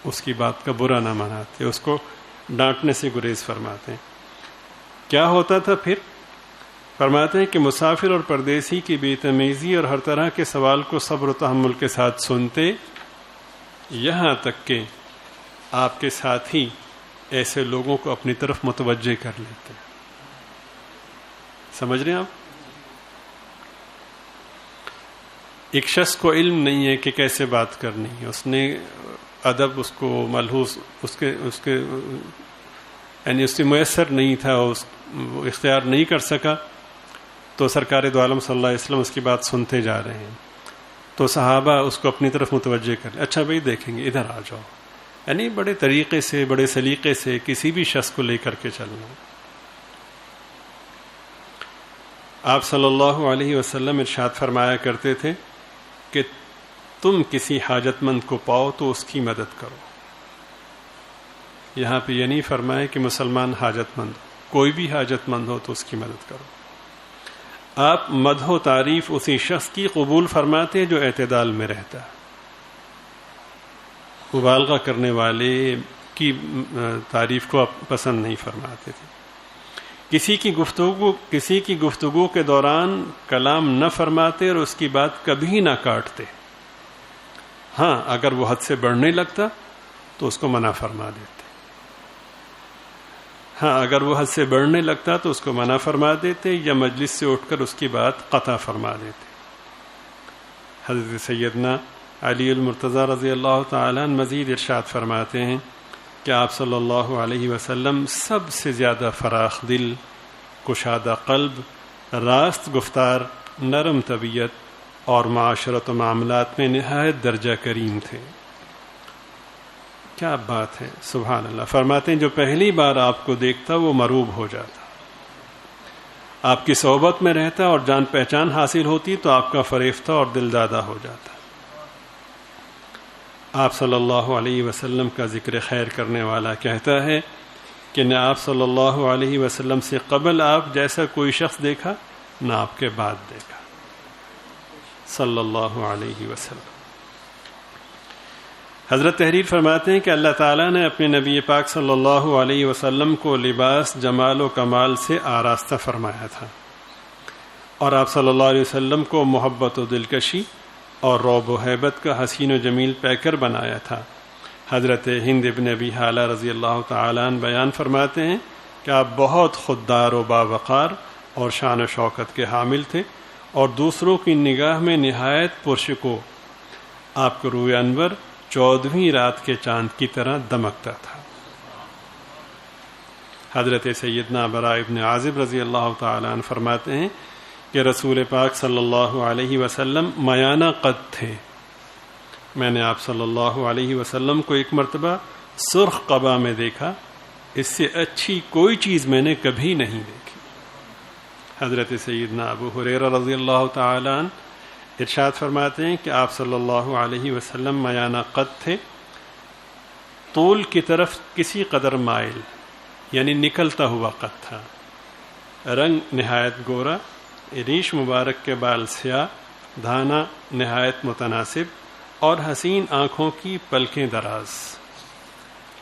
اس کی بات کا برا نہ مناتے، اس کو ڈانٹنے سے گریز فرماتے ہیں. کیا ہوتا تھا پھر؟ فرماتے ہیں کہ مسافر اور پردیسی کی بے تمیزی اور ہر طرح کے سوال کو صبر و تحمل کے ساتھ سنتے یہاں تک کہ آپ کے ساتھی ایسے لوگوں کو اپنی طرف متوجہ کر لیتے ہیں. سمجھ رہے ہیں آپ؟ ایک شخص کو علم نہیں ہے کہ کیسے بات کرنی ہے، اس نے ادب اس کو ملحوظ اس کے یعنی اس سے میسر نہیں تھا، وہ اختیار نہیں کر سکا، تو سرکار دو عالم صلی اللہ علیہ وسلم اس کی بات سنتے جا رہے ہیں، تو صحابہ اس کو اپنی طرف متوجہ کر، اچھا بھائی دیکھیں گے، ادھر آ جاؤ. یعنی بڑے طریقے سے، بڑے سلیقے سے کسی بھی شخص کو لے کر کے چلنا. آپ صلی اللہ علیہ وسلم ارشاد فرمایا کرتے تھے کہ تم کسی حاجت مند کو پاؤ تو اس کی مدد کرو. یہاں پہ یہ نہیں فرمایا کہ مسلمان حاجت مند ہو، کوئی بھی حاجت مند ہو تو اس کی مدد کرو. آپ مدح و تعریف اسی شخص کی قبول فرماتے ہیں جو اعتدال میں رہتا ہے. مبالغہ کرنے والے کی تعریف کو آپ پسند نہیں فرماتے تھے. کسی کی گفتگو کے دوران کلام نہ فرماتے اور اس کی بات کبھی نہ کاٹتے. ہاں اگر وہ حد سے بڑھنے لگتا تو اس کو منع فرما دیتے. یا مجلس سے اٹھ کر اس کی بات قطع فرما دیتے. حضرت سیدنا علی المرتضی رضی اللہ تعالیٰ عنہ مزید ارشاد فرماتے ہیں کہ آپ صلی اللہ علیہ وسلم سب سے زیادہ فراخ دل، کشادہ قلب، راست گفتار، نرم طبیعت اور معاشرت و معاملات میں نہایت درجہ کریم تھے. کیا بات ہے، سبحان اللہ. فرماتے ہیں جو پہلی بار آپ کو دیکھتا وہ مروب ہو جاتا، آپ کی صحبت میں رہتا اور جان پہچان حاصل ہوتی تو آپ کا فریفتہ اور دل دادہ ہو جاتا. آپ صلی اللہ علیہ وسلم کا ذکر خیر کرنے والا کہتا ہے کہ نہ آپ صلی اللہ علیہ وسلم سے قبل آپ جیسا کوئی شخص دیکھا، نہ آپ کے بعد دیکھا، صلی اللہ علیہ وسلم. حضرت تحریر فرماتے ہیں کہ اللہ تعالیٰ نے اپنے نبی پاک صلی اللہ علیہ وسلم کو لباس جمال و کمال سے آراستہ فرمایا تھا، اور آپ صلی اللہ علیہ وسلم کو محبت و دلکشی اور رعب و حیبت کا حسین و جمیل پیکر بنایا تھا. حضرت ہند ابن ابی حالہ رضی اللہ تعالیٰ عنہ بیان فرماتے ہیں کہ آپ بہت خوددار و باوقار اور شان و شوکت کے حامل تھے اور دوسروں کی نگاہ میں نہایت پرشکو. آپ کو روح انور 14ویں رات کے چاند کی طرح دمکتا تھا. حضرت سیدنا براء ابن عازب رضی اللہ تعالیٰ عنہ فرماتے ہیں کہ رسول پاک صلی اللہ علیہ وسلم میانہ قد تھے. میں نے آپ صلی اللہ علیہ وسلم کو ایک مرتبہ سرخ قبا میں دیکھا، اس سے اچھی کوئی چیز میں نے کبھی نہیں دیکھی. حضرت سیدنا ابو ہریرہ رضی اللہ تعالی عنہ ارشاد فرماتے ہیں کہ آپ صلی اللہ علیہ وسلم میانہ قد تھے، طول کی طرف کسی قدر مائل، یعنی نکلتا ہوا قد تھا. رنگ نہایت گورا، ریش مبارک کے بال سیاہ، دھانا نہایت متناسب اور حسین آنکھوں کی پلکیں دراز،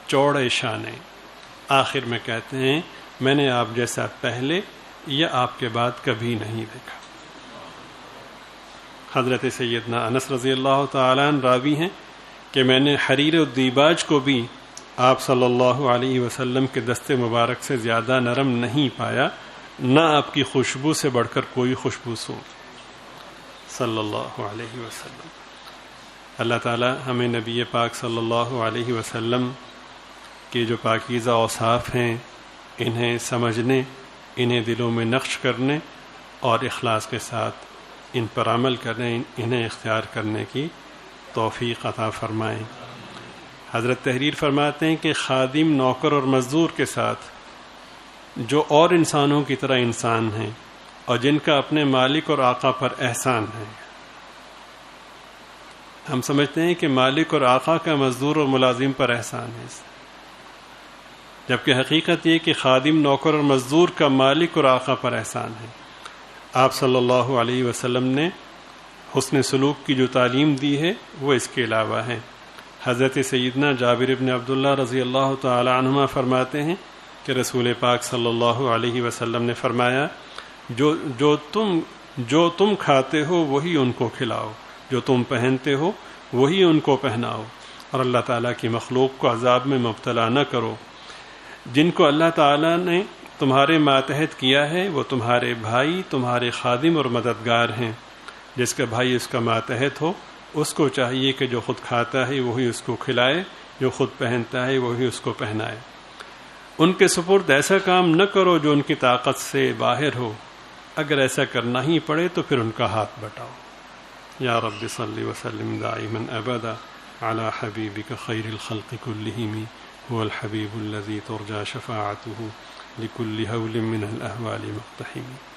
چوڑے شانے. آخر میں کہتے ہیں میں نے آپ جیسا پہلے یا آپ کے بعد کبھی نہیں دیکھا. حضرت سیدنا انس رضی اللہ تعالیٰ عنہ راوی ہیں کہ میں نے حریر الدیباج کو بھی آپ صلی اللہ علیہ وسلم کے دست مبارک سے زیادہ نرم نہیں پایا، نہ آپ کی خوشبو سے بڑھ کر کوئی خوشبو سو، صلی اللہ علیہ وسلم. اللہ تعالی ہمیں نبی پاک صلی اللہ علیہ وسلم کے جو پاکیزہ اوصاف ہیں انہیں سمجھنے، انہیں دلوں میں نقش کرنے اور اخلاص کے ساتھ ان پر عمل کرنے، انہیں اختیار کرنے کی توفیق عطا فرمائیں. حضرت تحریر فرماتے ہیں کہ خادم، نوکر اور مزدور کے ساتھ جو اور انسانوں کی طرح انسان ہیں اور جن کا اپنے مالک اور آقا پر احسان ہے. ہم سمجھتے ہیں کہ مالک اور آقا کا مزدور اور ملازم پر احسان ہے، جبکہ حقیقت یہ کہ خادم، نوکر اور مزدور کا مالک اور آقا پر احسان ہے. آپ صلی اللہ علیہ وسلم نے حسن سلوک کی جو تعلیم دی ہے وہ اس کے علاوہ ہے. حضرت سیدنا جابر ابن عبداللہ رضی اللہ تعالی عنہما فرماتے ہیں کہ رسول پاک صلی اللہ علیہ وسلم نے فرمایا جو تم کھاتے ہو وہی ان کو کھلاؤ، جو تم پہنتے ہو وہی ان کو پہناؤ، اور اللہ تعالیٰ کی مخلوق کو عذاب میں مبتلا نہ کرو۔ جن کو اللہ تعالیٰ نے تمہارے ماتحت کیا ہے وہ تمہارے بھائی، تمہارے خادم اور مددگار ہیں۔ جس کا بھائی اس کا ماتحت ہو اس کو چاہیے کہ جو خود کھاتا ہے وہی اس کو کھلائے، جو خود پہنتا ہے وہی اس کو پہنائے۔ ان کے سپرد ایسا کام نہ کرو جو ان کی طاقت سے باہر ہو، اگر ایسا کرنا ہی پڑے تو پھر ان کا ہاتھ بٹاؤ۔ یا رب صلی وسلم دائما ابدا علی حبیبک خیر الخلق کلہم هو الحبیب الذی ترجى شفاعته لكل هول من الاحوال مقتحم۔